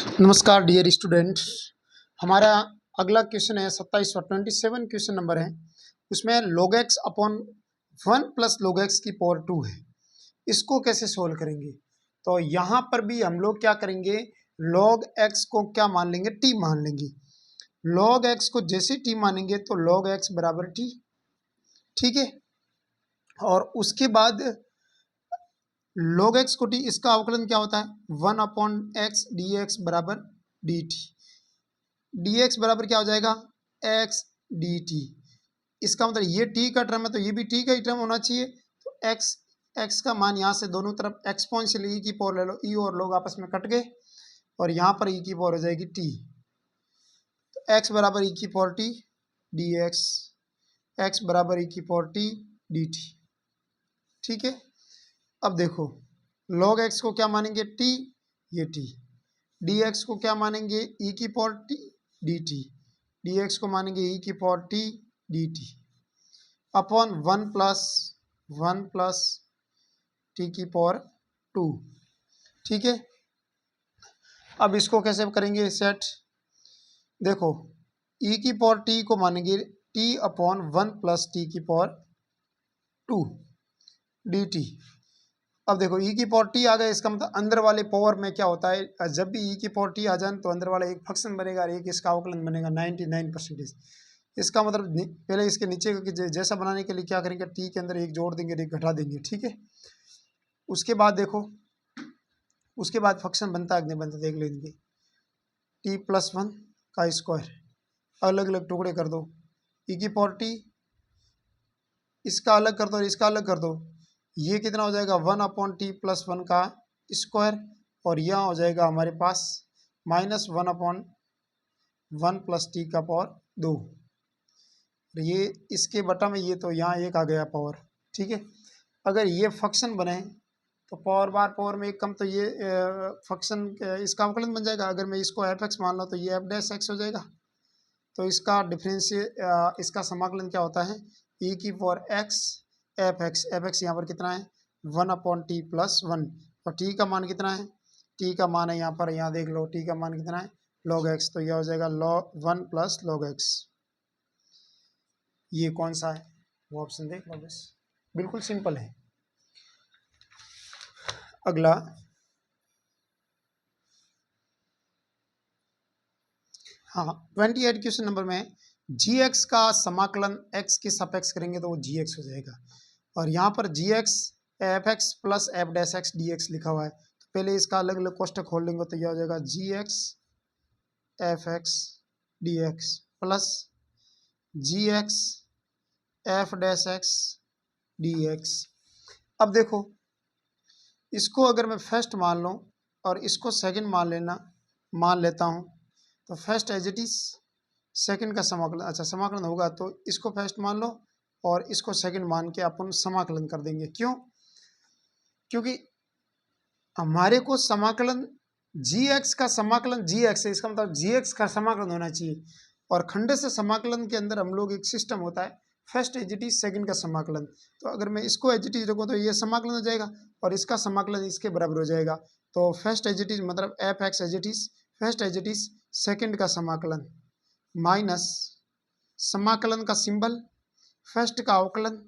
नमस्कार dear student. हमारा अगला क्वेश्चन है 27वां 27 क्वेश्चन नंबर है। उसमें log x upon 1 plus log x की पावर 2 है। इसको कैसे सोल्व करेंगे? तो यहाँ पर भी हम लोग क्या करेंगे, log x को क्या मान लेंगे, t मान लेंगे। log x को जैसे t मानेंगे तो log x बराबर t, ठीक है। और उसके बाद log x को t, इसका अवकलन क्या होता है 1 अपॉन एक्स डी एक्स बराबर डी टी। डी एक्स बराबर क्या हो जाएगा x डी टी। इसका मतलब ये t का टर्म है तो ये भी t का ही टर्म होना चाहिए। तो x का मान यहाँ से दोनों तरफ एक्सपोनेंशियल e की पावर ले लो, e और log आपस में कट गए और यहाँ पर e की पावर हो जाएगी t। तो x बराबर e की power t D x, x बराबर e की पावर t डी टी, ठीक है। अब देखो log x को क्या मानेंगे t, ये t। dx को क्या मानेंगे e की पावर t dt। dx को मानेंगे e की power t dt upon 1 plus t की पावर 2, ठीक है। अब इसको कैसे करेंगे सेट? देखो e की पावर t को मानेंगे t अपॉन 1 प्लस t की पावर 2 dt। अब देखो e की पावर t आ गया, इसका मतलब अंदर वाले पावर में क्या होता है, जब भी e की पावर t आ जाए तो अंदर वाला एक फंक्शन बनेगा और एक इसका अवकलन बनेगा 99%। इसका मतलब पहले इसके नीचे जैसा बनाने के लिए क्या करेंगे, t के अंदर एक जोड़ देंगे, एक घटा देंगे, ठीक है। उसके बाद देखो, उसके बाद फंक्शन बनता है, बनता देख लेंगे। t+1 का स्क्वायर अलग अलग टुकड़े कर दो, e की पावर t इसका अलग कर दो और इसका अलग कर दो, ये कितना हो जाएगा 1 अपॉन t+1 का स्क्वायर और यहाँ हो जाएगा हमारे पास -1 अपॉन 1 प्लस टी का पावर 2। ये इसके बटा में ये तो यहाँ एक आ गया पावर, ठीक है। अगर ये फंक्शन बने तो पावर बार पावर में एक कम, तो ये फंक्शन इसका अवकलन बन जाएगा। अगर मैं इसको एफ एक्स मान लो तो ये एफ डैश एक्स हो जाएगा। तो इसका डिफरेंशियल, इसका समाकलन क्या होता है, e की पावर x एफ एक्स यहाँ पर कितना है 1 अपॉन टी प्लस 1 और t का मान कितना है, t का मान है यहाँ पर, यहाँ देख लो t का मान कितना है log x। तो यह हो जाएगा log 1 प्लस log x। ये कौन सा है वो ऑप्शन देख लो, बस बिल्कुल सिंपल है। अगला हाँ 28 क्वेश्चन नंबर में gx का समाकलन x के सापेक्ष करेंगे तो वो gx हो जाएगा। और यहाँ पर gx F x plus F dash x D x लिखा हुआ है, तो पहले इसका अलग अलग कोष्टक खोल लेंगे तो यह हो जाएगा gx F x D x plus gx F dash x D x. अब देखो इसको अगर मैं फर्स्ट मान लूँ और इसको सेकंड मान लेता हूँ तो first as it is second का समाकलन, अच्छा समाकलन होगा तो इसको फर्स्ट मान लो और इसको सेकंड मान के अपन समाकलन कर देंगे। क्यों? क्योंकि हमारे को समाकलन gx का समाकलन gx है, इसका मतलब gx का समाकलन होना चाहिए। और खंड से समाकलन के अंदर हम लोग एक सिस्टम होता है first as it is second का समाकलन। तो अगर मैं इसको एज इट इज रखूँ तो ये समाकलन हो जाएगा और इसका समाकलन इसके बराबर हो जाएगा। तो फर्स्ट एज इट इज मतलब f x as it is first as it is second का समाकलन माइनस समाकलन का सिंबल फर्स्ट का अवकलन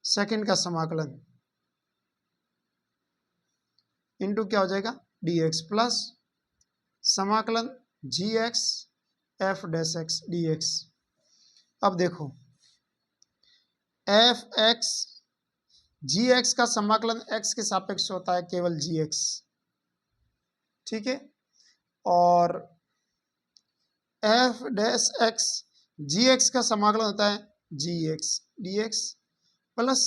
सेकंड का समाकलन इनटू क्या हो जाएगा dx प्लस समाकलन gx F dash x dx। अब देखो एफ एक्स gx का समाकलन x के सापेक्ष होता है केवल gx, ठीक है। और एफ डैश एक्स gx का समाकलन होता है gx dx plus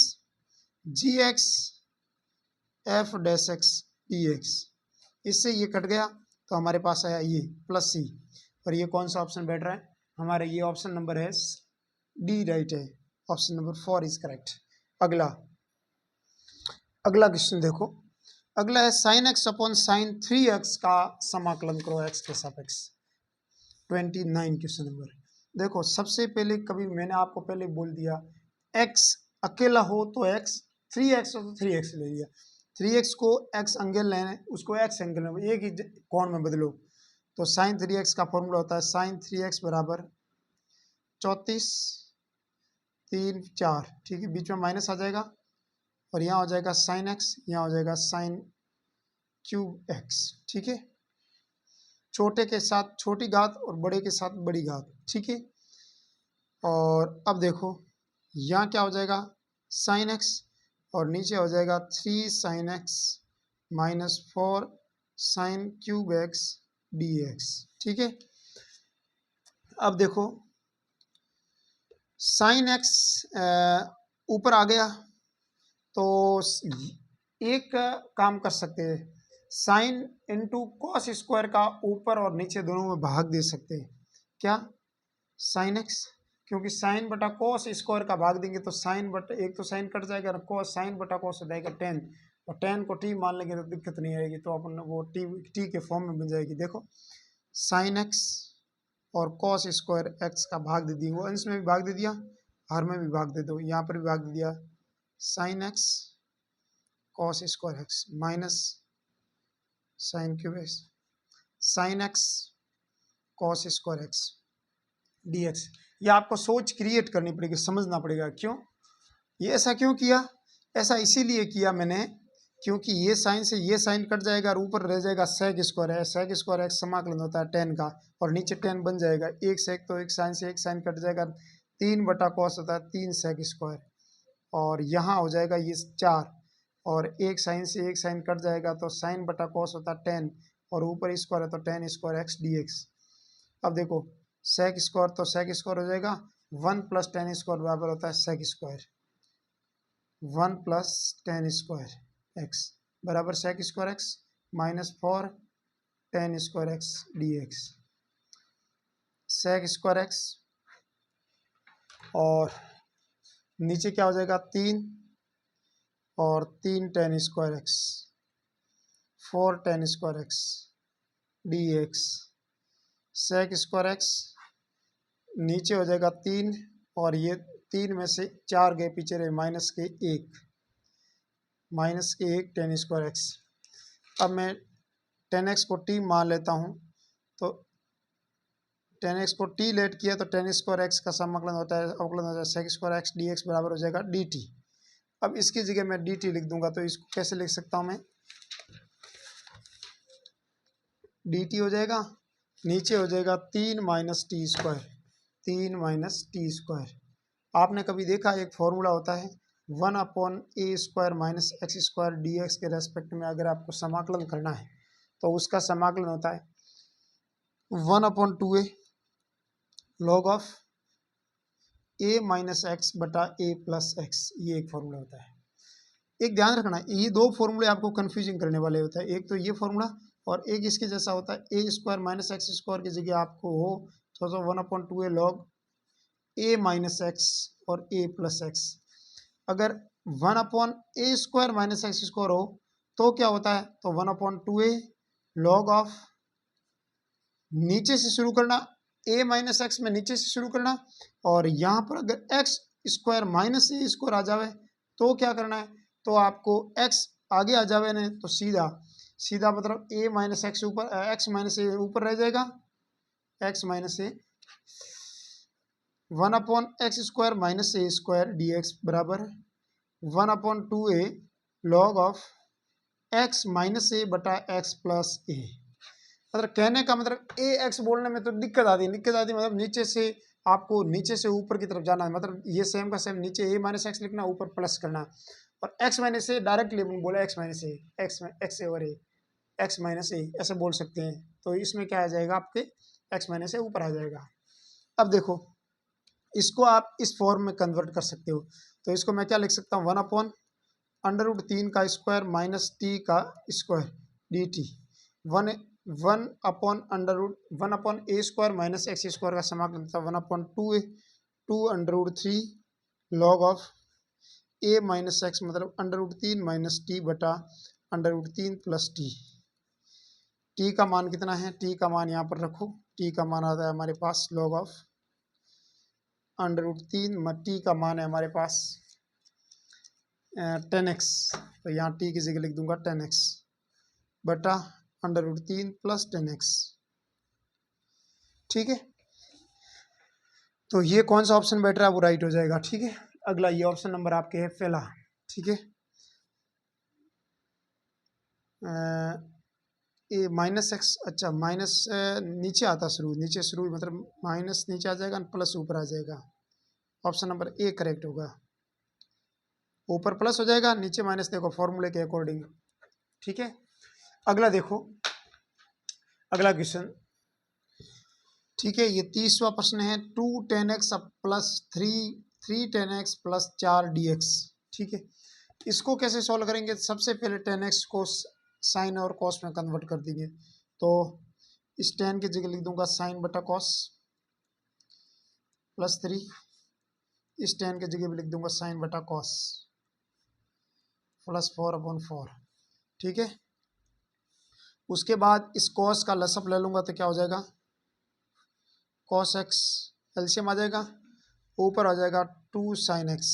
gx F dash x dx। इससे ये कट गया तो हमारे पास आया ये प्लस सी। और ये कौन सा ऑप्शन बैठ रहा है हमारा, ये ऑप्शन नंबर है डी राइट है, ऑप्शन नंबर 4 इज करेक्ट। अगला क्वेश्चन देखो, अगला है sine x upon sine 3x का समाकलन करो x के सापेक्ष। 29 क्वेश्चन नंबर। देखो सबसे पहले कभी मैंने आपको पहले बोल दिया x अकेला हो तो x, 3x हो तो 3x ले लिया। 3x को x एंगल लेना है, उसको x एंगल में एक ही कोण में बदलो। तो साइन 3x का फॉर्मूला होता है साइन 3x बराबर 34 3 4, ठीक है, बीच में माइनस आ जाएगा और यहाँ हो जाएगा साइन x, यहाँ हो जाएगा साइन क्यूब x, ठीक है, छोटे के साथ छोटी घात और बड़े के साथ बड़ी घात, ठीक है। और अब देखो यहाँ क्या हो जाएगा साइन x और नीचे हो जाएगा 3 sine x minus 4 sine cube x dx, ठीक है। अब देखो साइन x ऊपर आ गया तो एक काम कर सकते हैं, साइन इंटू कॉस स्क्वायर का ऊपर और नीचे दोनों में भाग दे सकते हैं। क्या साइन x, क्योंकि साइन बटा कॉस स्क्वायर का भाग देंगे तो साइन बटा एक तो साइन कट जाएगा, कॉस साइन बटा कॉस हो जाएगा 10 और 10 को t मान लेंगे तो दिक्कत नहीं आएगी, तो अपन वो t के फॉर्म में बन जाएगी। देखो साइन x और कॉस स्क्वायर x का भाग दे दिया, वो अंश में भी भाग दे दिया, हर में भी भाग दे दो, यहाँ पर भी भाग दे दिया, sine x cos square x minus sine cube x sine x cos square x dx। ये आपको सोच क्रिएट करनी पड़ेगी, समझना पड़ेगा क्यों ये ऐसा क्यों किया। ऐसा इसीलिए किया मैंने क्योंकि ये साइन से ये साइन कट जाएगा और ऊपर रह जाएगा सेक स्क्वायर है, सेक स्क्वायर एक्स समाकलन होता है 10 का और नीचे 10 बन जाएगा, एक सेक तो एक साइन से एक साइन कट जाएगा, 3 बटा कॉस होता है 3 सेक स्क्वायर और यहाँ हो जाएगा ये 4 और एक साइन से एक साइन कट जाएगा तो साइन बटा कॉस होता है 10 और ऊपर स्क्वायर है तो 10 स्क्वायर एक्स dx। अब देखो सेक स्क्वायर तो सेक स्क्वायर हो जाएगा 1 प्लस 10 स्क्वायर बराबर होता है sec square, 1 plus 10 square x बराबर sec square X minus 4 10 square X dx। Sec square X और नीचे क्या हो जाएगा 3 और 3 10 square X 4 10 square X dx। Sec square X नीचे हो जाएगा 3 और ये 3 में से 4 गए पीछे रहे माइनस के 1 10 स्क्वायर एक्स। अब मैं 10x को t मान लेता हूँ तो 10x को t लेट किया तो 10 स्क्वायर एक्स का समाकलन होता है अवकलन होता है सेक स्क्वायर एक्स dx बराबर हो जाएगा dt। अब इसकी जगह मैं dt लिख दूंगा तो इसको कैसे लिख सकता हूँ मैं, dt हो जाएगा नीचे हो जाएगा 3 minus T square, 3 minus T square. आपने कभी देखा एक फॉर्मूला होता है 1 अपॉन ए square minus x square D X के रेस्पेक्ट में अगर आपको समाकलन करना है तो उसका समाकलन होता है 1 upon 2a log of a minus x बटा ए प्लस एक्स, ये एक फॉर्मूला होता है। एक ध्यान रखना ये दो फॉर्मूले आपको कंफ्यूजिंग करने वाले होता है, एक तो ये फॉर्मूला और एक इसके जैसा होता है ए स्क्वायर माइनस एक्स स्क्वायर की जगह आपको हो तो 1 अपॉन 2a लॉग ए माइनस एक्स और ए प्लस एक्स। अगर 1 अपॉन ए स्क्वायर माइनस एक्स स्क्वायर हो तो क्या होता है, तो 1 अपॉन 2a लॉग ऑफ नीचे से शुरू करना a माइनस एक्स में नीचे से शुरू करना और यहाँ पर अगर x square minus a square आ जावे तो क्या करना है, तो आपको x आगे आ जावे ने तो सीधा सीधा मतलब a माइनस एक्स ऊपर एक्स माइनस ए ऊपर रह जाएगा, x minus a 1 upon x square minus a square D x बराबर 1 upon 2a log of x minus a बटा एक्स प्लस ए। मतलब कहने का मतलब ए एक्स बोलने में तो दिक्कत आती मतलब नीचे से आपको नीचे से ऊपर की तरफ जाना है, मतलब ये सेम का सेम नीचे ए माइनस एक्स लिखना ऊपर प्लस करना और एक्स माइनस ए डायरेक्टली बोला एक्स माइनस ए एक्स ओवर ए एक्स माइनस ए ऐसे बोल सकते हैं। तो इसमें क्या आ जाएगा आपके एक्स माइनस ए ऊपर आ जाएगा। अब देखो इसको आप इस फॉर्म में कन्वर्ट कर सकते हो, तो इसको मैं क्या लिख सकता हूँ 1 अपॉन अंडर रूट 3 का स्क्वायर माइनस टी का square d t 1 upon under root 1 upon ए स्क्वायर माइनस एक्स स्क्वायर का समाकलन था 1 upon 2 under root 3 log of a minus x मतलब अंडर रूट 3 माइनस टी बटा under root 3 plus t. T का मान कितना है, टी का मान यहाँ पर रखो, टी का मान आता है हमारे पास log of under root 3 t का मान है हमारे पास 10x, तो यहाँ टी की जगह लिख दूंगा 10x बटा √3 प्लस 10x। ठीक है, तो ये कौन सा ऑप्शन बैठ रहा है वो राइट हो जाएगा। ठीक है, अगला ये ऑप्शन नंबर आपके है पहला। ठीक है, ये -x, अच्छा माइनस नीचे आता शुरू, नीचे शुरू मतलब माइनस नीचे आ जाएगा, प्लस ऊपर आ जाएगा। ऑप्शन नंबर ए करेक्ट होगा, ऊपर प्लस हो जाएगा नीचे माइनस, देखो फॉर्मूले के अकॉर्डिंग। ठीक है, अगला देखो, अगला क्वेश्चन। ठीक है, ये 30वां प्रश्न है। 2 10x plus 3 10x plus 4 dx। ठीक है, इसको कैसे सॉल्व करेंगे? सबसे पहले 10x को साइन और कॉस में कन्वर्ट कर देंगे। तो इस 10 की जगह लिख दूंगा साइन बटा कॉस प्लस 3, इस 10 की जगह भी लिख दूंगा साइन बटा कॉस प्लस 4/4। ठीक है, उसके बाद इस कॉस का लसअप ले लूंगा तो क्या हो जाएगा? कॉस एक्स, एलसीएम आ जाएगा, ऊपर आ जाएगा 2 साइन एक्स,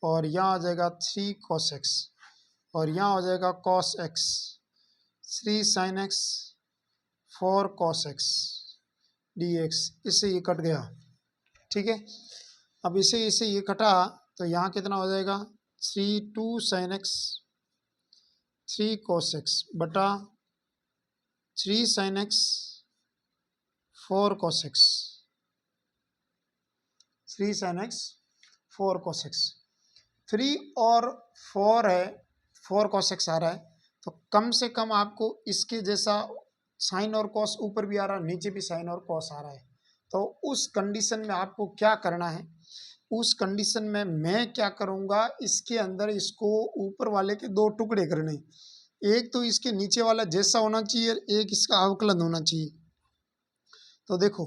और यहाँ आ जाएगा 3 कॉस एक्स, और यहाँ आ जाएगा cos x, 3 sine x 4 cos x D x. इससे ये कट गया। ठीक है, अब इसे ये कटा तो यहाँ कितना हो जाएगा? 2 साइन एक्स 3 कॉस एक्स बटा 3 sine x 4 cos x, 3 sin x 4 cos x। 3 और 4 है, 4 cos x आ रहा है, तो कम से कम आपको इसके जैसा साइन और कॉस ऊपर भी आ रहा है, नीचे भी साइन और कॉस आ रहा है। तो उस कंडीशन में आपको क्या करना है? उस कंडीशन में मैं क्या करूँगा, इसके अंदर इसको ऊपर वाले के 2 टुकड़े करने, एक तो इसके नीचे वाला जैसा होना चाहिए, एक इसका अवकलन होना चाहिए। तो देखो,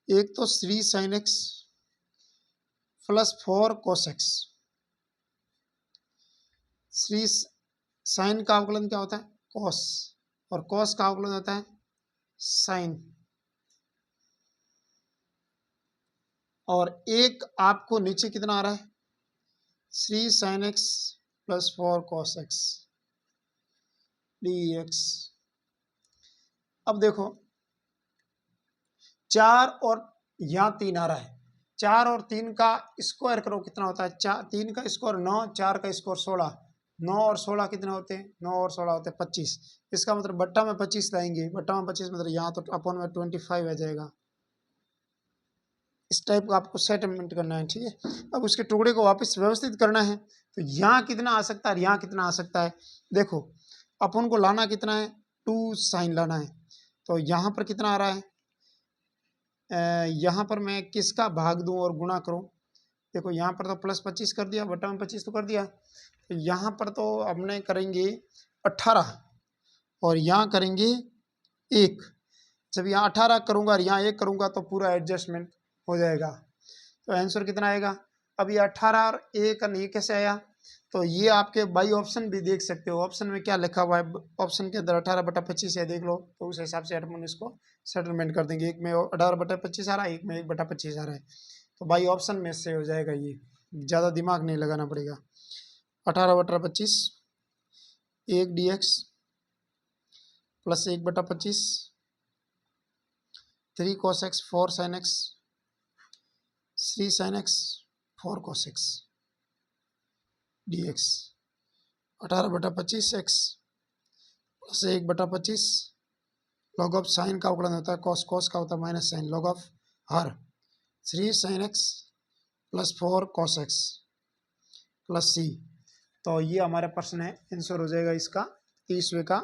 एक तो 3 sine x plus 4 cos x, 3 sine का अवकलन क्या होता है? कॉस, और कॉस का अवकलन होता है साइन, और एक आपको नीचे कितना आ रहा है? 3 sine x plus 4 cos x D x. अब देखो, 4 और यहाँ 3 आ रहा है, 4 और 3 का स्क्वायर करो कितना होता है? 3 का स्क्वायर 9, 4 का स्क्वायर 16, 9 और 16 कितने होते हैं? 9 और 16 होते हैं 25। इसका मतलब बट्टा में 25 लाएंगे, बट्टा में 25 मतलब यहाँ तो अपन में 25 आ जाएगा। इस टाइप का आपको सेटलमेंट करना है। ठीक है, अब उसके टुकड़े को वापस व्यवस्थित करना है, तो यहाँ कितना आ सकता है, यहाँ कितना आ सकता है? देखो, अपन को लाना कितना है? 2 साइन लाना है, तो यहाँ पर कितना आ रहा है? यहाँ पर मैं किसका भाग दूं और गुणा करूं? देखो, यहाँ पर तो प्लस 25 कर दिया, बटा में 25 तो कर दिया, तो यहाँ पर तो हमने करेंगे 18, और यहाँ करेंगे 1। जब यहाँ 18 करूँगा और यहाँ 1 करूँगा तो पूरा एडजस्टमेंट हो जाएगा। तो आंसर कितना आएगा? अब ये 18 और 1 ये कैसे आया? तो ये आपके बाई ऑप्शन भी देख सकते हो, ऑप्शन में क्या लिखा हुआ है, ऑप्शन के अंदर 18/25 है, देख लो, तो उस हिसाब से अपन इसको सेटलमेंट कर देंगे। एक में 18/25 आ रहा है, एक में 1/25 आ रहा है, तो बाई ऑप्शन में से हो जाएगा। ये ज़्यादा दिमाग नहीं लगाना पड़ेगा। 18/25 1 dx plus 1/25 3 cos x 4 sin x 3 sin x 4 cos x dx। 18/25 x plus 1/25 log of sine का अवकलन होता है कॉस, कॉस का होता है माइनस साइन, लॉग ऑफ हर 3 sin x plus 4 cos x plus c। तो ये हमारा प्रश्न है, आंसर हो जाएगा इसका 30वें का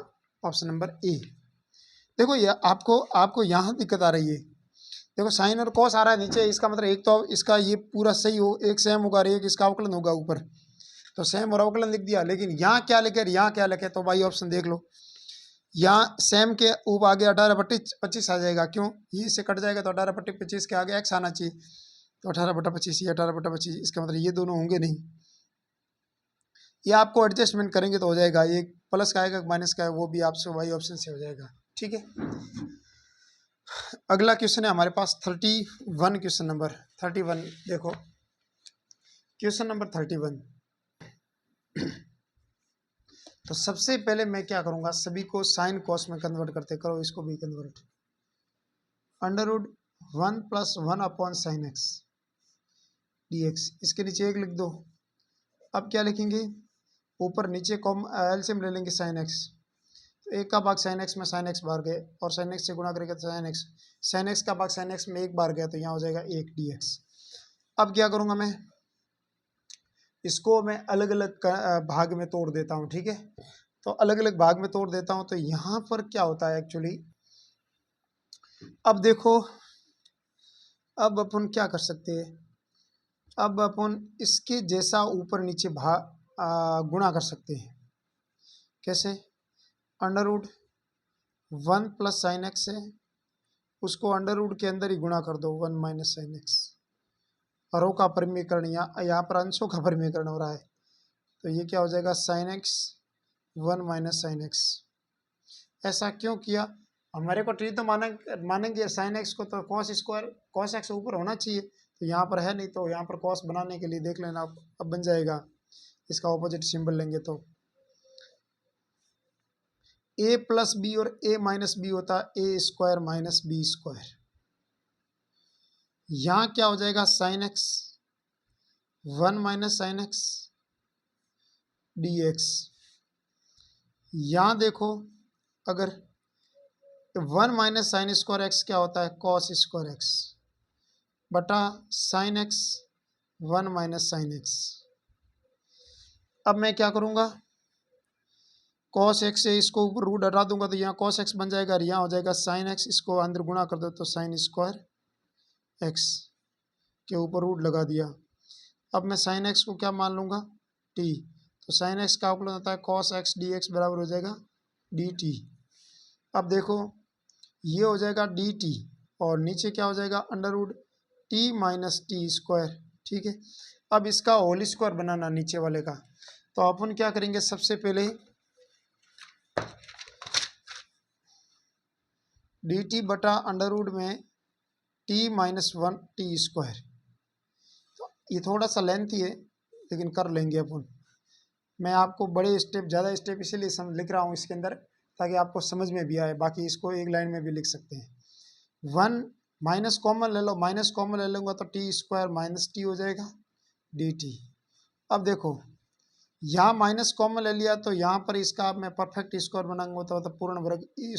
ऑप्शन नंबर ए। देखो, ये आपको यहाँ दिक्कत आ रही है। देखो, साइन और कॉस आ रहा है नीचे, इसका मतलब एक तो इसका ये पूरा सही हो, एक सेम होगा, एक इसका अवकलन होगा ऊपर, तो सेम और अवकलन लिख दिया। लेकिन यहाँ क्या लिखे, यहाँ क्या लिखे, तो भाई ऑप्शन देख लो, यहाँ सेम के ऊपर आगे 18/25 आ जाएगा। क्यों? ये से कट जाएगा तो 18/25 के आगे एक्स आना चाहिए, तो 18/25 ये 18/25, इसका मतलब ये दोनों होंगे नहीं। ये आपको एडजस्टमेंट करेंगे तो हो जाएगा, एक प्लस का आएगा माइनस का है, वो भी आपसे वाई ऑप्शन से हो जाएगा। ठीक है, अगला क्वेश्चन है हमारे पास 31, क्वेश्चन नंबर 31। देखो, क्वेश्चन नंबर 31, तो सबसे पहले मैं क्या करूँगा, सभी को साइन कॉस में कन्वर्ट करते, करो इसको भी convert. Under root 1+1/sin x dx, इसके नीचे एक लिख दो। अब क्या लिखेंगे, ऊपर नीचे कॉम एलसीएम ले लेंगे साइन एक्स, तो एक का भाग साइन एक्स में साइन एक्स बाहर गए, और साइन एक्स से गुणा करेंगे तो साइन एक्स का भाग साइन एक्स में एक बार गया, तो यहाँ हो जाएगा 1 dx। अब क्या करूँगा मैं, इसको मैं अलग अलग भाग में तोड़ देता हूँ, ठीक है। तो अलग अलग भाग में तोड़ देता हूँ, तो यहाँ पर क्या होता है एक्चुअली, अब देखो, अब अपन क्या कर सकते हैं, अब अपन इसके जैसा ऊपर नीचे गुणा कर सकते हैं। कैसे, अंडर रूट 1+sin x है, उसको अंडर रूट के अंदर ही गुणा कर दो 1 - sin x। रो का परिमीकरण, यहाँ पर अंशों का परिमीकरण हो रहा है, तो ये क्या हो जाएगा, sin x 1 - sin x। ऐसा क्यों किया, हमारे को ट्री तो मानेंगे sin x को, तो cos x ऊपर होना चाहिए, तो यहाँ पर है नहीं, तो यहाँ पर cos बनाने के लिए देख लेना, अब बन जाएगा, इसका ऑपोजिट सिंबल लेंगे तो a+b और a-b होता है a² - b²। यहाँ क्या हो जाएगा, sin x 1 - sin x dx। यहाँ देखो, अगर 1 - sin² x क्या होता है, cos² x बटा sin x 1 - sin x। अब मैं क्या करूँगा, cos x से इसको ऊपर रूट हटा दूंगा, तो यहाँ cos x बन जाएगा, और यहाँ हो जाएगा sin x, इसको अंदर गुणा कर दो तो sin² x के ऊपर रूट लगा दिया। अब मैं sin x को क्या मान लूँगा, t, तो sin x का अवकलन होता है cos x dx बराबर हो जाएगा dt। अब देखो, ये हो जाएगा dt, और नीचे क्या हो जाएगा, अंडर रूट t - t², ठीक है। अब इसका होल स्क्वायर बनाना नीचे वाले का, तो अपन क्या करेंगे, सबसे पहले dt बटा अंडर रूट में t - 1 t²। तो ये थोड़ा सा लेंथी है, लेकिन कर लेंगे अपन। मैं आपको बड़े स्टेप, ज़्यादा स्टेप इसीलिए लिख रहा हूँ इसके अंदर, ताकि आपको समझ में भी आए, बाकी इसको एक लाइन में भी लिख सकते हैं। 1 माइनस कॉमन ले लो, माइनस कॉमन ले लूँगा तो t² - t हो जाएगा dt। अब देखो, यहाँ माइनस कॉमन ले लिया, तो यहाँ पर इसका मैं परफेक्ट स्क्वायर बनाऊंगा, तो मतलब पूर्ण वर्ग a²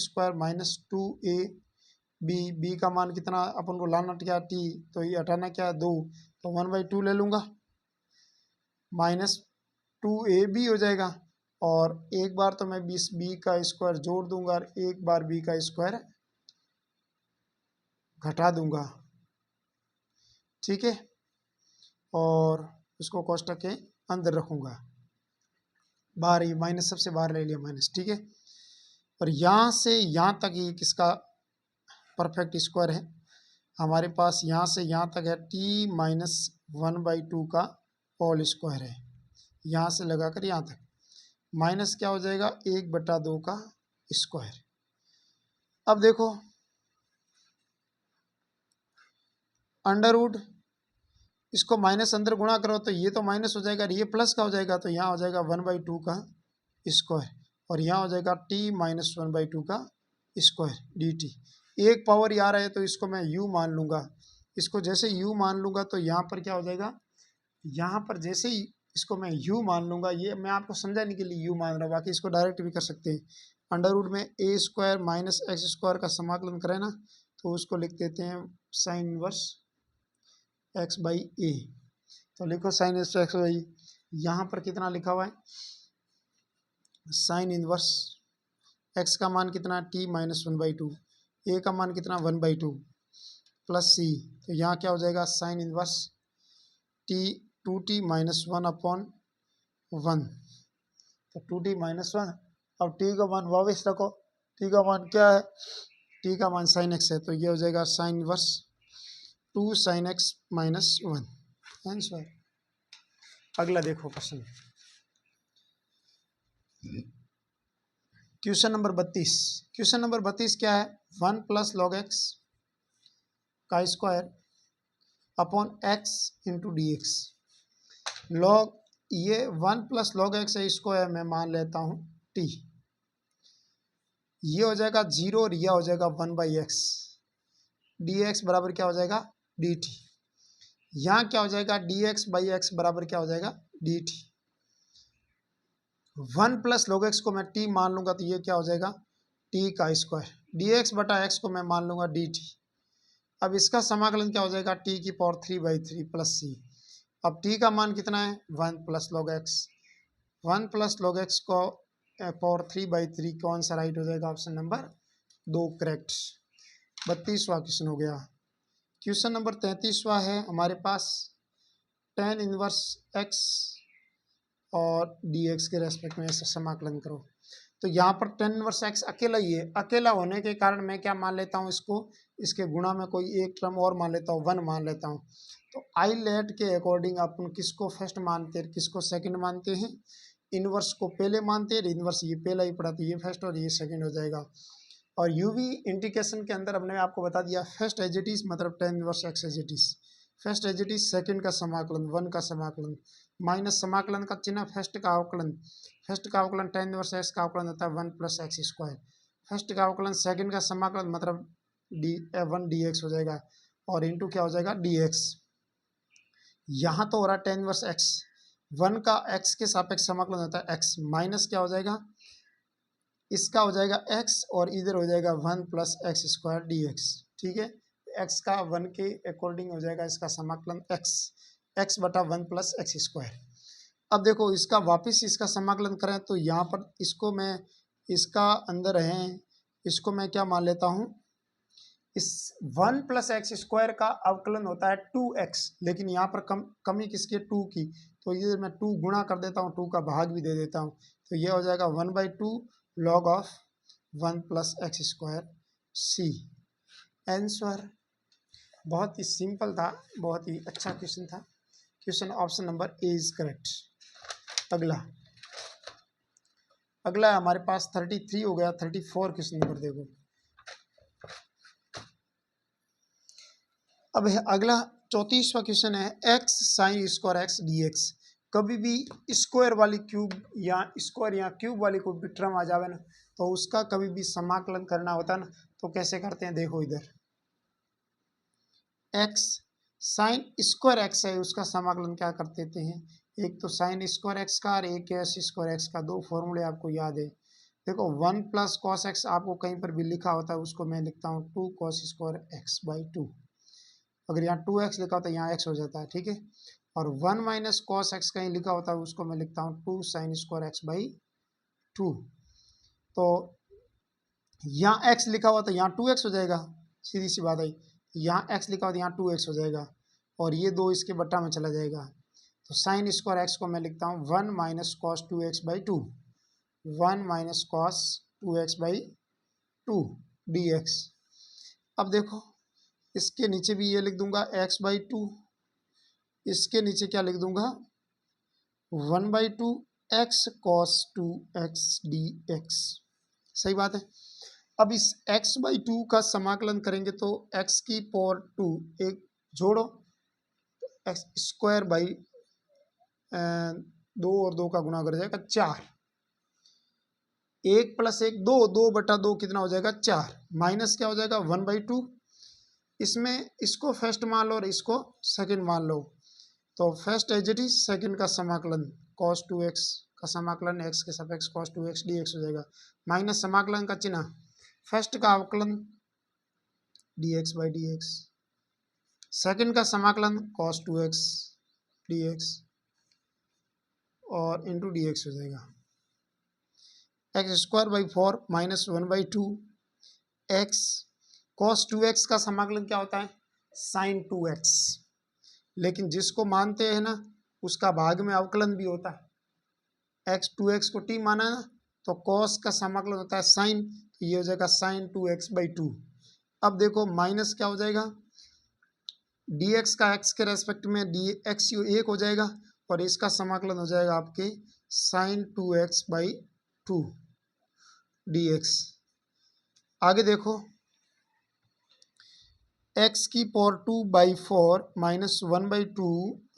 - 2ab, b का मान कितना अपन को लाना क्या, t, तो ये हटाना क्या, 2, तो 1/2 ले लूँगा, -2ab हो जाएगा, और एक बार तो मैं b का स्क्वायर जोड़ दूंगा, और एक बार b का स्क्वायर घटा दूंगा, ठीक है, और उसको कोष्टक के अंदर रखूंगा, बाहर ही माइनस, सबसे बाहर ले लिया माइनस, ठीक है। और यहाँ से यहाँ तक ये किसका परफेक्ट स्क्वायर है, हमारे पास यहाँ से यहाँ तक है t - 1/2 का होल स्क्वायर है, यहाँ से लगाकर यहाँ तक, माइनस क्या हो जाएगा, 1/2 का स्क्वायर। अब देखो, अंडर रूट, इसको माइनस अंदर गुणा करो तो ये तो माइनस हो जाएगा, ये प्लस का हो जाएगा, तो यहाँ हो जाएगा 1/2 का स्क्वायर, और यहाँ हो जाएगा t - 1/2 का स्क्वायर dt। एक पावर आ रहा है, तो इसको मैं u मान लूँगा। इसको जैसे u मान लूँगा, तो यहाँ पर क्या हो जाएगा, यहाँ पर जैसे ही इसको मैं u मान लूँगा, ये मैं आपको समझाने के लिए u मान रहा हूँ, बाकी इसको डायरेक्ट भी कर सकते हैं। अंडर रूट में a² - x² का समाकलन करें ना, तो उसको लिख देते हैं साइन इनवर्स x/a। तो लिखो साइन इनवर्स x/a, यहाँ पर कितना लिखा हुआ है, साइन इनवर्स x का मान कितना, t - 1/2, a का मान कितना 1/2 प्लस c, तो यहाँ क्या हो जाएगा, साइन इनवर्स 2t - 1/1, तो 2t - 1। अब t का मान वापस रखो, t का मान क्या है, t का मान साइन x है, तो ये हो जाएगा sine inverse 2 sin x - 1 answer. अगला देखो question, question number 32। Question number 32 क्या है, 1 + log x का square upon x × dx। log ये 1 प्लस लॉग एक्स है, इसको है मैं मान लेता हूँ टी। ये हो जाएगा 0 और यह हो जाएगा 1/x। डी एक्स बराबर क्या हो जाएगा डी टी। यहाँ क्या हो जाएगा डी एक्स बाई एक्स बराबर क्या हो जाएगा d t. 1 plus log x को मैं टी मान लूंगा तो ये क्या हो जाएगा टी का स्क्वायर। डी एक्स बटा एक्स को मैं मान लूंगा डी टी। अब इसका समाकलन क्या हो जाएगा टी की पावर 3/3 प्लस सी। अब टी का मान कितना है 1 plus log x. 1 plus log x को पावर 3/3 कौन सा राइट हो जाएगा ऑप्शन नंबर 2 करेक्ट। 32वां क्वेश्चन हो गया। क्वेश्चन नंबर 33वां है हमारे पास tan इनवर्स एक्स और डी एक्स के रेस्पेक्ट में ऐसे समाकलन करो। तो यहाँ पर tan इनवर्स एक्स अकेला ही है, अकेला होने के कारण मैं क्या मान लेता हूँ इसको, इसके गुणा में कोई एक टर्म और मान लेता हूँ 1 मान लेता हूँ। तो आई लेट के अकॉर्डिंग अपन किसको फर्स्ट मानते हैं किसको सेकंड मानते हैं, इनवर्स को पहले मानते हैं। इनवर्स ये पहला ही पड़ा तो ये फर्स्ट और ये सेकंड हो जाएगा। और यूवी इंडिकेशन के अंदर हमने आपको बता दिया फर्स्ट एज इट इज मतलब tan inverse x as it is, first as it is second का समाकलन 1 का समाकलन माइनस समाकलन का चिन्ह फर्स्ट का अवकलन, फर्स्ट का अवकलन tan इनवर्स एक्स का अवकलन होता है 1 प्लस एक्स स्क्वायर। फर्स्ट का अवकलन सेकंड का समाकलन मतलब डी1 डी एक्स हो जाएगा और इंटू क्या हो जाएगा डी एक्स। यहाँ तो हो रहा है tan इनवर्स एक्स, 1 का x के सापेक्ष समाकलन होता है x माइनस क्या हो जाएगा इसका हो जाएगा x और इधर हो जाएगा 1 plus x square D x. ठीक है, x का 1 के अकॉर्डिंग हो जाएगा इसका समाकलन x बटा 1 प्लस एक्स स्क्वायर। अब देखो इसका वापस इसका समाकलन करें तो यहाँ पर इसको मैं इसका अंदर है इसको मैं क्या मान लेता हूँ, इस 1 प्लस एक्स स्क्वायर का अवकलन होता है 2x, लेकिन यहाँ पर कमी किसकी 2 की, तो ये मैं 2 गुणा कर देता हूँ 2 का भाग भी दे देता हूँ तो ये हो जाएगा 1/2 log of 1 plus x square c. Answer बहुत ही सिंपल था, बहुत ही अच्छा क्वेश्चन था। Question option number A is correct. अगला हमारे पास 33 हो गया। 34 क्वेश्चन नंबर देखो। अब अगला 34वां क्वेश्चन है x sign square x D x. कभी भी स्क्वायर वाली क्यूब या स्क्वायर या क्यूब वाली कोई भी टर्म आ जावे ना तो उसका कभी भी समाकलन करना होता है ना तो कैसे करते हैं देखो इधर एक्स साइन स्क्वायर एक्स है उसका समाकलन क्या कर देते हैं, एक तो साइन स्क्वायर एक्स का और एक एस स्क्वायर एक्स का, दो फॉर्मूले आपको याद है। देखो 1 प्लस कॉस एक्स आपको कहीं पर भी लिखा होता है उसको मैं लिखता हूँ 2 कॉस स्क्वायर एक्स बाई 2। अगर यहाँ 2x लिखा होता है यहाँ x हो जाता है। ठीक है, और 1 माइनस कॉस एक्स कहीं लिखा होता है उसको मैं लिखता हूँ 2 साइन स्क्वायर एक्स बाई 2। तो यहाँ x लिखा हुआ था यहाँ 2x हो जाएगा, सीधी सी बात है। यहाँ x लिखा हुआ था यहाँ 2x हो जाएगा और ये दो इसके बट्टा में चला जाएगा। तो साइन स्क्वायर एक्स को मैं लिखता हूँ 1 minus cos 2x by 2, 1 minus cos 2x by 2 D x. अब देखो इसके नीचे भी ये लिख दूंगा x/2, इसके नीचे क्या लिख दूंगा 1/2 x cos 2x dx। सही बात है। अब इस x/2 का समाकलन करेंगे तो x की पावर 2 एक जोड़ो x स्क्वायर बाई 2 और 2 का गुणा कर जाएगा 4, 1 प्लस 1 2, 2/2 कितना हो जाएगा 4, माइनस क्या हो जाएगा 1/2। इसमें इसको फर्स्ट मान लो और इसको सेकंड मान लो तो first as it is second का समाकलन cos 2x का समाकलन x के सापेक्ष cos 2x dx हो जाएगा, माइनस समाकलन का चिन्ह फर्स्ट का अवकलन dx बाई dx, सेकंड का समाकलन cos 2x dx और इंटू dx हो जाएगा। X square by 4 minus 1/2 x cos 2x का समाकलन क्या होता है sin 2x, लेकिन जिसको मानते हैं ना उसका भाग में अवकलन भी होता है। x 2x को t माना है ना तो cos का समाकलन होता है sin, तो ये हो जाएगा sin 2x बाई 2। अब देखो माइनस क्या हो जाएगा dx का x के रेस्पेक्ट में dx एक हो जाएगा और इसका समाकलन हो जाएगा आपके sin 2x बाई 2 dx। आगे देखो x की पावर 2/4 माइनस 1/2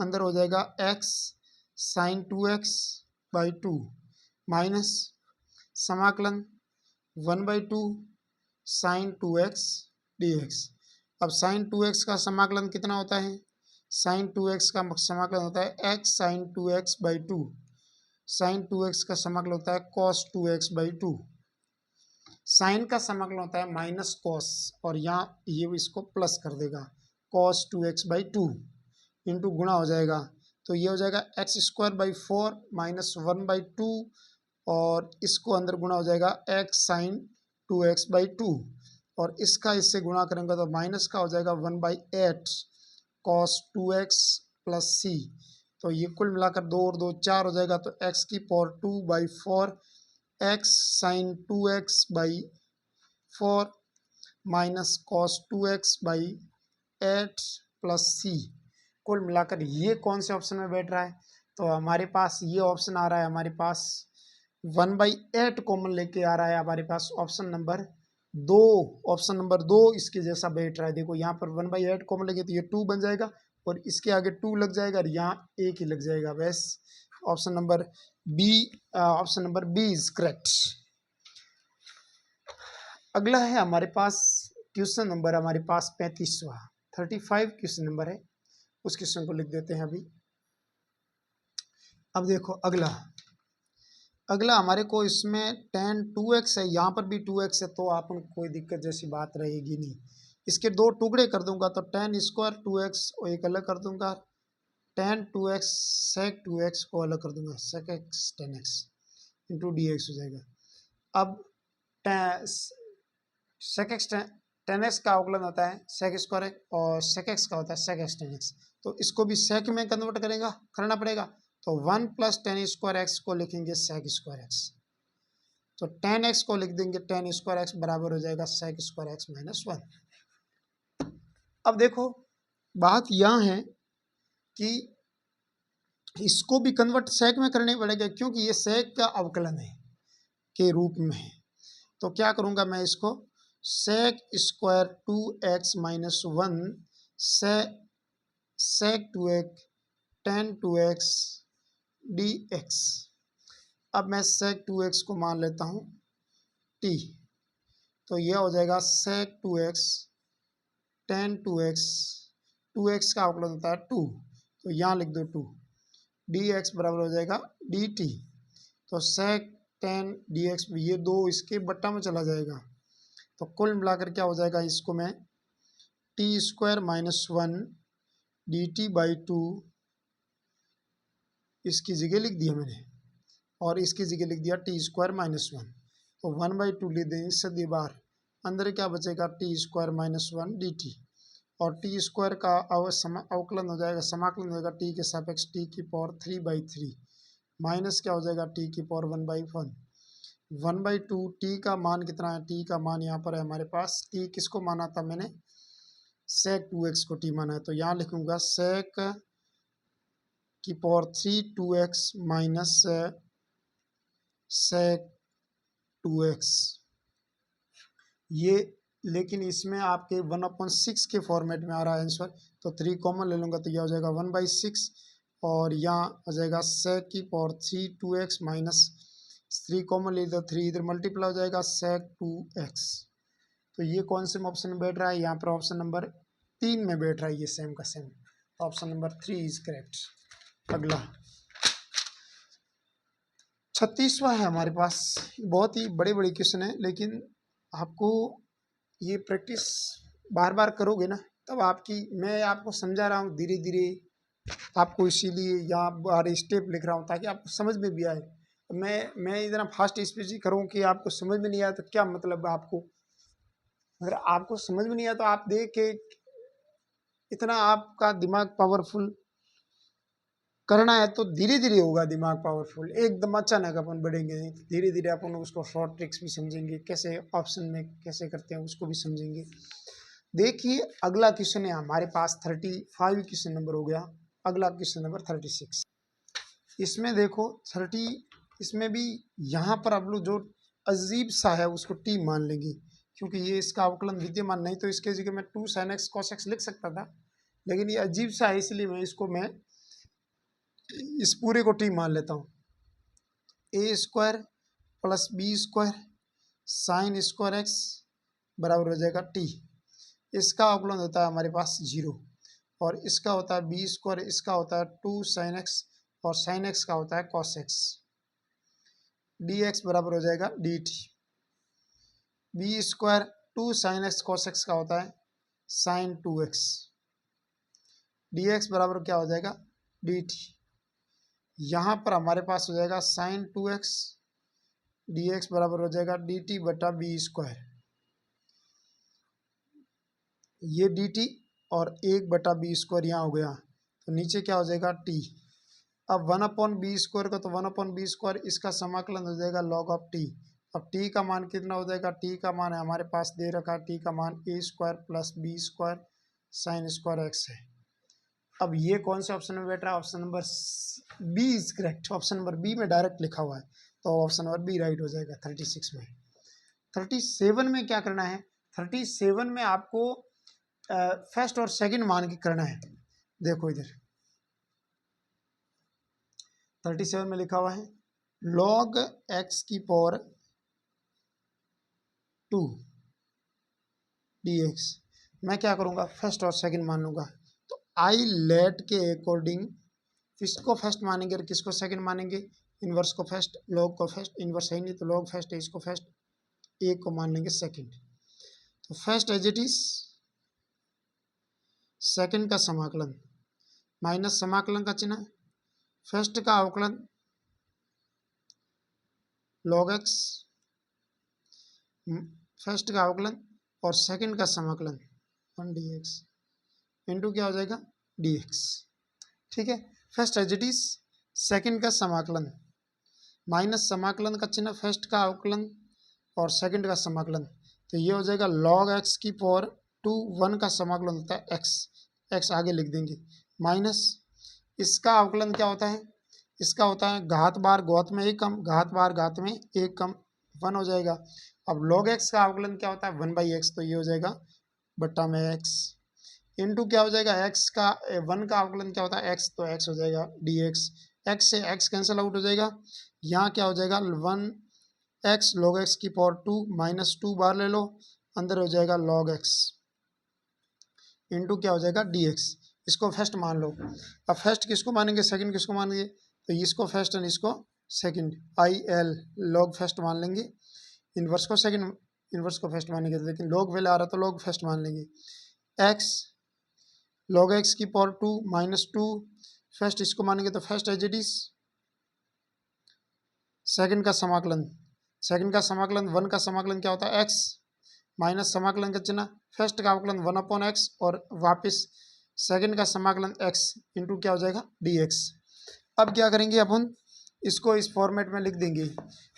अंदर हो जाएगा x साइन 2x/2 माइनस समाकलन 1/2 साइन 2x dx। अब साइन 2x का समाकलन कितना होता है? साइन 2x का समाकलन होता है x sign 2x/2। Sign 2x का समाकलन होता है cos 2x/2। साइन का समाकलन होता है माइनस कॉस, और यहाँ ये इसको प्लस कर देगा cos 2x/2 इंटू गुणा हो जाएगा, तो ये हो जाएगा x²/4 माइनस 1/2, और इसको अंदर गुणा हो जाएगा x साइन 2x/2, और इसका इससे गुणा करेंगे तो माइनस का हो जाएगा 1/8 cos 2x प्लस c। तो ये कुल मिलाकर 2 और 2 4 हो जाएगा, तो x⁴ 2/4 x sine 2x/4 minus cos 2x/8 plus c। कुल मिलाकर ये कौन से ऑप्शन में बैठ रहा है? तो हमारे पास ये ऑप्शन आ रहा है, हमारे पास 1/8 कॉमन लेके आ रहा है हमारे पास ऑप्शन नंबर 2। ऑप्शन नंबर 2 इसके जैसा बैठ रहा है। देखो यहाँ पर 1/8 कॉमन लगे तो ये 2 बन जाएगा, और इसके आगे 2 लग जाएगा, और यहाँ 1 ही लग जाएगा। बस option number B is correct. अगला है हमारे पास क्वेश्चन नंबर हमारे पास 35वां 35 क्वेश्चन नंबर है, उस क्वेश्चन को लिख देते हैं अभी। अब देखो अगला हमारे को इसमें tan 2x है, यहाँ पर भी 2x है, तो आप कोई दिक्कत जैसी बात रहेगी नहीं। इसके 2 टुकड़े कर दूंगा, तो tan स्क्वायर 2x और एक अलग कर दूंगा, tan 2x sec 2x को अलग कर दूंगा, sec x tan x into D x हो जाएगा। अब sec x tan x का अवकलन होता है sec स्क्वायर और sec x का होता है sec x tan x, तो इसको भी sec में कन्वर्ट करना पड़ेगा, तो 1 प्लस tan स्क्वायर एक्स को लिखेंगे sec स्क्वायर एक्स, तो tan x को लिख देंगे tan स्क्वायर एक्स बराबर हो जाएगा sec स्क्वायर एक्स माइनस 1। अब देखो बात यहाँ है कि इसको भी कन्वर्ट sec में करने पड़ेगा, क्योंकि ये sec का अवकलन है के रूप में है। तो क्या करूँगा मैं, इसको sec square 2x minus 1 sec 2x tan 2x dx। अब मैं sec 2x को मान लेता हूँ t, तो यह हो जाएगा sec 2x tan 2x का अवकलन होता है 2, तो यहाँ लिख दो 2 dx बराबर हो जाएगा dt, तो sec tan dx ये 2 इसके बट्टा में चला जाएगा, तो कुल मिलाकर क्या हो जाएगा, इसको मैं t स्क्वायर माइनस 1 dt/2 इसकी जगह लिख दिया मैंने, और इसकी जगह लिख दिया t स्क्वायर माइनस 1, तो 1/2 लिख देंगे सदी बार, अंदर क्या बचेगा t स्क्वायर माइनस 1 dt, और t स्क्वायर का अवकलन हो जाएगा, समाकलन हो जाएगा t के सापेक्ष t⁴ 3/3 माइनस क्या हो जाएगा t⁴ 1/1 1/2। t का मान कितना है, t का मान यहाँ पर है हमारे पास, t किसको माना था मैंने, sec 2x को t माना है, तो यहाँ लिखूंगा sec की power 3 2x minus sec 2x ये, लेकिन इसमें आपके 1/6 के फॉर्मेट में आ रहा है आंसर, तो 3 कॉमन ले लूँगा, तो यह हो जाएगा 1/6, और यहाँ हो जाएगा sec की पावर 3 2x माइनस 3 कॉमन ले, तो 3 इधर मल्टीप्लाई हो जाएगा sec 2x। तो ये कौन से ऑप्शन में बैठ रहा है, यहाँ पर ऑप्शन नंबर 3 में बैठ रहा है, ये सेम का same, option number 3 is correct. अगला 36वां है हमारे पास, बहुत ही बड़े क्वेश्चन है, लेकिन आपको ये प्रैक्टिस बार बार करोगे ना, तब मैं आपको समझा रहा हूँ धीरे धीरे आपको, इसीलिए यहाँ बार स्टेप लिख रहा हूँ ताकि आपको समझ में भी आए। मैं इतना फास्ट स्पीच करूँ कि आपको समझ में नहीं आया तो क्या मतलब आपको, अगर आपको समझ में नहीं आया तो आप देख के इतना आपका दिमाग पावरफुल करना है, तो धीरे धीरे होगा दिमाग पावरफुल, एकदम अचानक अपन बढ़ेंगे, धीरे धीरे अपन उसको शॉर्ट ट्रिक्स भी समझेंगे, कैसे ऑप्शन में कैसे करते हैं उसको भी समझेंगे। देखिए अगला क्वेश्चन है हमारे पास 35 क्वेश्चन नंबर हो गया, अगला क्वेश्चन नंबर 36। इसमें देखो 30, इसमें भी यहाँ पर आप लोग जो अजीब सा है उसको टी मान लेंगे, क्योंकि ये इसका अवकलन विद्यमान नहीं, तो इसके जगह मैं 2 sin x cos x लिख सकता था, लेकिन ये अजीब सा है, इसलिए मैं इसको इस पूरे को टी मान लेता हूँ, a square plus b square sine square x बराबर हो जाएगा टी। इसका अवकलन होता है हमारे पास 0 और इसका होता है बी स्क्वायर, इसका होता है 2 साइन एक्स और साइन एक्स का होता है कॉस एक्स। डी एक्स बराबर हो जाएगा d t. B square 2 sine x cos x का होता है साइन 2x। डी एक्स बराबर क्या हो जाएगा डी टी। यहाँ पर हमारे पास हो जाएगा साइन 2x, डी एक्स बराबर हो जाएगा डी टी बटा बी स्क्वायर, ये डी टी और 1 बटा बी स्क्वायर यहाँ हो गया, तो नीचे क्या हो जाएगा टी। अब 1/b स्क्वायर का तो 1/b स्क्वायर, इसका समाकलन हो जाएगा log ऑफ टी। अब टी का मान कितना हो जाएगा, टी का मान है हमारे पास दे रखा है, टी का मान a square plus b square sine square x है। अब ये कौन से ऑप्शन में बैठ रहा है, option number B is correct. Option number B में डायरेक्ट लिखा हुआ है, तो ऑप्शन नंबर बी राइट हो जाएगा 36 में। 37 में क्या करना है, 37 में आपको फर्स्ट और सेकंड मान के करना है। देखो इधर 37 में लिखा हुआ है log x की पावर 2 dx। मैं क्या करूँगा, फर्स्ट और सेकंड मान लूँगा, तो आई लेट के अकॉर्डिंग किसको फर्स्ट मानेंगे और किसको सेकंड मानेंगे, इन्वर्स को फर्स्ट, log को फर्स्ट, इन्वर्स है नहीं तो log फर्स्ट है, इसको फर्स्ट, ए को मान लेंगे सेकंड। तो first as it is, second का समाकलन माइनस समाकलन का चिन्ह, फर्स्ट का अवकलन log x, फर्स्ट का अवकलन और सेकंड का समाकलन 1 dx इंटू क्या हो जाएगा dx। ठीक है, first as it is, second का समाकलन माइनस समाकलन का चिन्ह, फर्स्ट का अवकलन और सेकंड का समाकलन, तो ये हो जाएगा log x की पावर 2, 1 का समाकलन होता है x, x आगे लिख देंगे, माइनस इसका अवकलन क्या होता है, इसका होता है घात बार घात में 1 कम, घात बार घात में 1 कम, 1 हो जाएगा। अब log x का अवकलन क्या होता है 1/x, तो ये हो जाएगा बट्टा में x इंटू क्या हो जाएगा x का 1 का अवकलन क्या होता है x, तो x हो जाएगा dx। x से x कैंसिल आउट हो जाएगा, यहाँ क्या हो जाएगा 1x log x की पावर 2 माइनस 2 बार ले लो, अंदर हो जाएगा log x इंटू क्या हो जाएगा dx। इसको फर्स्ट मान लो। अब फर्स्ट किसको मानेंगे, सेकंड किसको मानेंगे, तो इसको फर्स्ट और इसको second, I L log first मान लेंगे, इन्वर्स को सेकंड, इन्वर्स को फर्स्ट मानेंगे, लेकिन log पहले आ रहा तो log फर्स्ट मान लेंगे। x log x की पावर 2 माइनस 2, फर्स्ट इसको मानेंगे तो first as it is, second का समाकलन, सेकंड का समाकलन 1 का समाकलन क्या होता है x माइनस समाकलन का चिन्ह, फर्स्ट का अवकलन 1/x और वापस सेकंड का समाकलन x इंटू क्या हो जाएगा dx। अब क्या करेंगे अपन, इसको इस फॉर्मेट में लिख देंगे।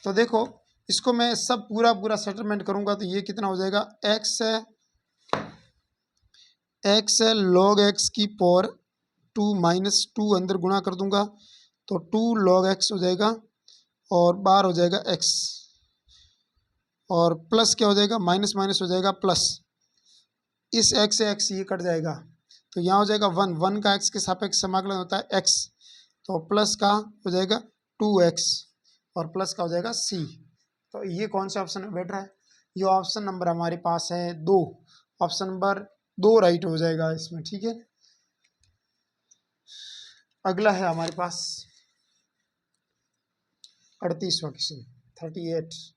तो देखो इसको मैं सब पूरा सेटलमेंट करूंगा तो ये कितना हो जाएगा, x है log x की पावर 2 माइनस 2 अंदर गुणा कर दूंगा तो 2 log x हो जाएगा और बाहर हो जाएगा x और प्लस क्या हो जाएगा, माइनस माइनस हो जाएगा प्लस, इस x से x ये कट जाएगा तो यहाँ हो जाएगा 1 का x के सापेक्ष समाकलन होता है x, तो प्लस का हो जाएगा 2x और प्लस का हो जाएगा c। तो ये कौन सा ऑप्शन बैठ रहा है, ये ऑप्शन नंबर हमारे पास है 2, ऑप्शन नंबर 2 राइट हो जाएगा इसमें। ठीक है, अगला है हमारे पास 38वां क्वेश्चन 38।